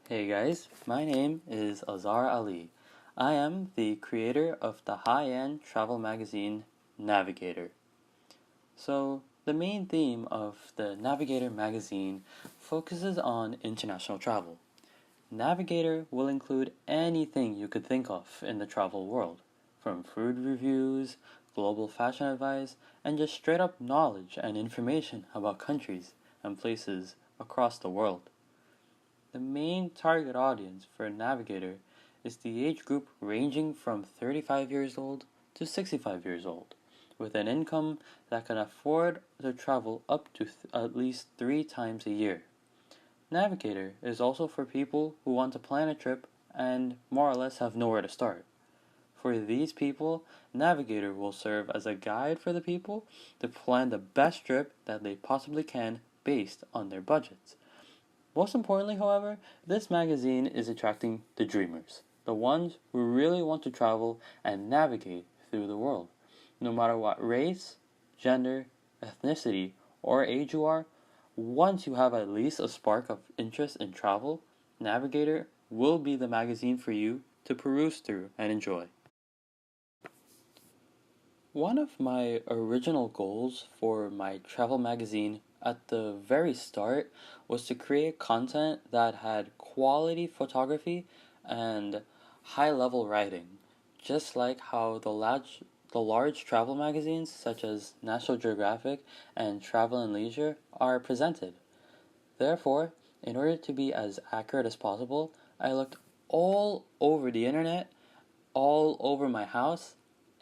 Hey guys, my name is Azhar Ali. I am the creator of the high-end travel magazine Navigator. So, the main theme of the Navigator magazine focuses on international travel. Navigator will include anything you could think of in the travel world, from food reviews, global fashion advice, and just straight up knowledge and information about countries and places across the world. The main target audience for Navigator is the age group ranging from 35 years old to 65 years old, with an income that can afford to travel up to at least 3 times a year. Navigator is also for people who want to plan a trip and more or less have nowhere to start. For these people, Navigator will serve as a guide for the people to plan the best trip that they possibly can based on their budgets. Most importantly, however, this magazine is attracting the dreamers, the ones who really want to travel and navigate through the world. No matter what race, gender, ethnicity, or age you are, once you have at least a spark of interest in travel, Navigator will be the magazine for you to peruse through and enjoy. One of my original goals for my travel magazine at the very start was to create content that had quality photography and high level writing, just like how the large travel magazines such as National Geographic and Travel and Leisure are presented. Therefore, in order to be as accurate as possible, I looked all over the internet, all over my house,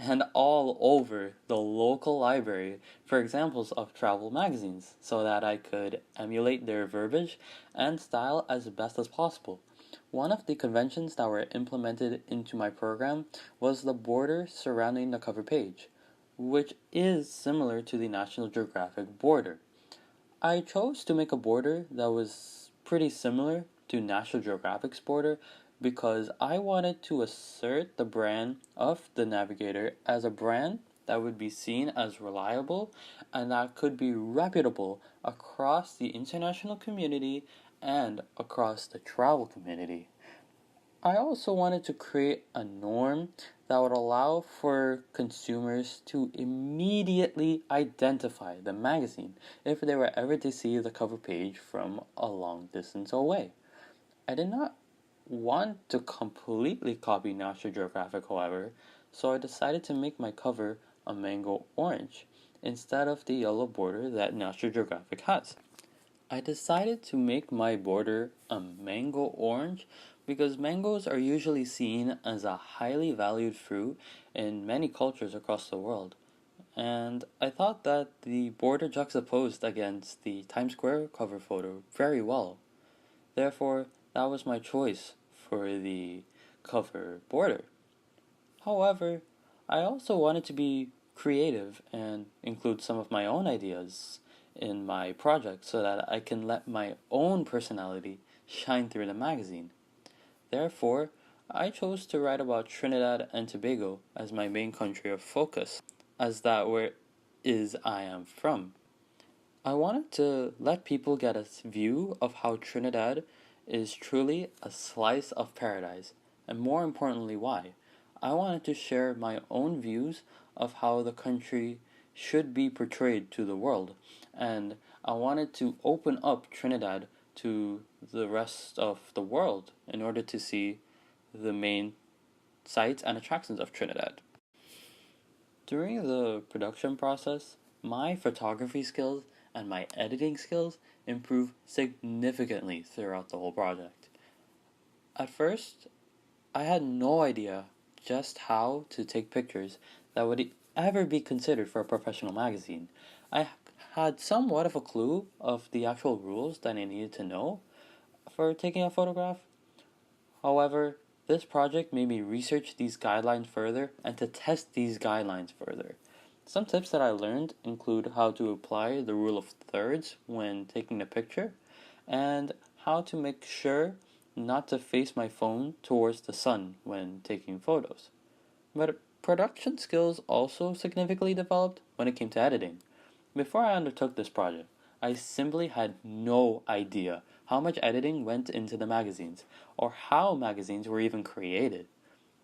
and all over the local library for examples of travel magazines so that I could emulate their verbiage and style as best as possible. One of the conventions that were implemented into my program was the border surrounding the cover page, which is similar to the National Geographic border. I chose to make a border that was pretty similar to National Geographic's border because I wanted to assert the brand of the Navigator as a brand that would be seen as reliable and that could be reputable across the international community and across the travel community. I also wanted to create a norm that would allow for consumers to immediately identify the magazine if they were ever to see the cover page from a long distance away. I did not want to completely copy National Geographic, however, so I decided to make my cover a mango orange instead of the yellow border that National Geographic has. I decided to make my border a mango orange because mangoes are usually seen as a highly valued fruit in many cultures across the world. And I thought that the border juxtaposed against the Times Square cover photo very well. Therefore, that was my choice for the cover border. However, I also wanted to be creative and include some of my own ideas in my project so that I can let my own personality shine through the magazine. Therefore, I chose to write about Trinidad and Tobago as my main country of focus, as that where is I am from. I wanted to let people get a view of how Trinidad is truly a slice of paradise, and more importantly, why. I wanted to share my own views of how the country should be portrayed to the world, and I wanted to open up Trinidad to the rest of the world in order to see the main sights and attractions of Trinidad. During the production process, my photography skills and my editing skills improved significantly throughout the whole project. At first, I had no idea just how to take pictures that would ever be considered for a professional magazine. I had somewhat of a clue of the actual rules that I needed to know for taking a photograph. However, this project made me research these guidelines further and to test these guidelines further. Some tips that I learned include how to apply the rule of thirds when taking a picture and how to make sure not to face my phone towards the sun when taking photos. But production skills also significantly developed when it came to editing. Before I undertook this project, I simply had no idea how much editing went into the magazines, or how magazines were even created.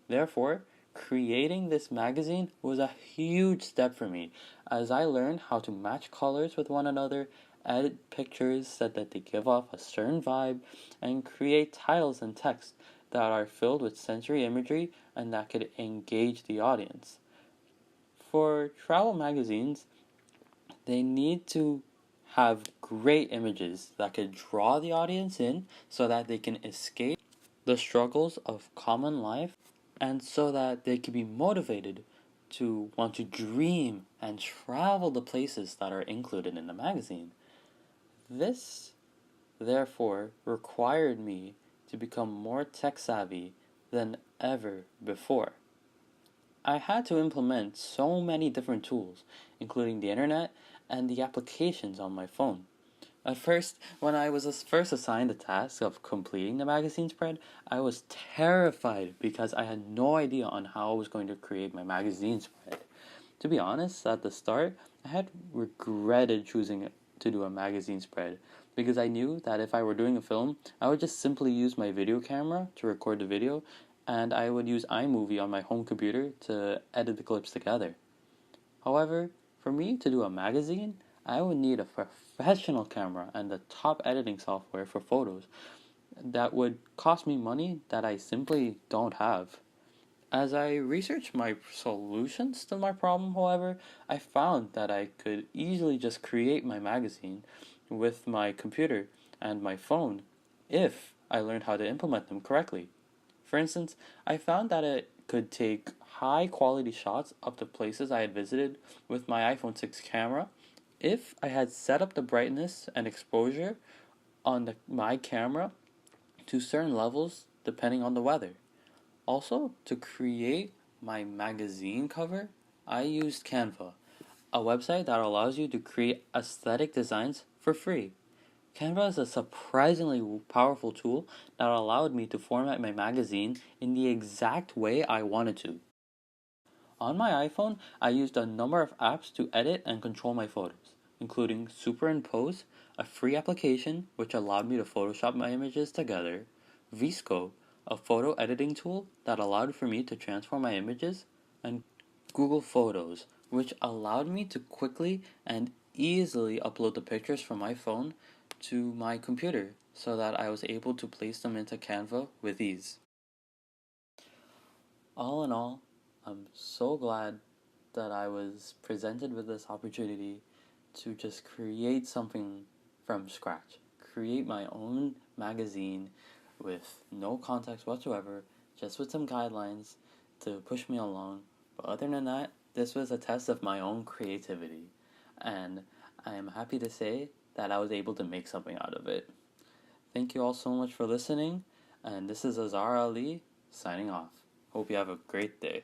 Therefore, creating this magazine was a huge step for me, as I learned how to match colors with one another, edit pictures so that they give off a certain vibe, and create titles and text that are filled with sensory imagery and that could engage the audience. For travel magazines, they need to have great images that could draw the audience in so that they can escape the struggles of common life and so that they can be motivated to want to dream and travel the places that are included in the magazine. This, therefore, required me to become more tech savvy than ever before. I had to implement so many different tools, including the internet and the applications on my phone. At first, when I was first assigned the task of completing the magazine spread, I was terrified because I had no idea on how I was going to create my magazine spread. To be honest, at the start, I had regretted choosing to do a magazine spread because I knew that if I were doing a film, I would just simply use my video camera to record the video and I would use iMovie on my home computer to edit the clips together. However, for me to do a magazine, I would need a professional camera and the top editing software for photos that would cost me money that I simply don't have. As I researched my solutions to my problem, however, I found that I could easily just create my magazine with my computer and my phone if I learned how to implement them correctly. For instance, I found that it could take high quality shots of the places I had visited with my iPhone 6 camera if I had set up the brightness and exposure on my camera to certain levels depending on the weather. Also, to create my magazine cover, I used Canva, a website that allows you to create aesthetic designs for free. Canva is a surprisingly powerful tool that allowed me to format my magazine in the exact way I wanted to. On my iPhone, I used a number of apps to edit and control my photos, including Superimpose, a free application which allowed me to Photoshop my images together, VSCO, a photo editing tool that allowed for me to transform my images, and Google Photos, which allowed me to quickly and easily upload the pictures from my phone to my computer so that I was able to place them into Canva with ease. All in all, I'm so glad that I was presented with this opportunity to just create something from scratch. Create my own magazine with no context whatsoever, just with some guidelines to push me along. But other than that, this was a test of my own creativity. And I am happy to say that I was able to make something out of it. Thank you all so much for listening. And this is Azhar Ali signing off. Hope you have a great day.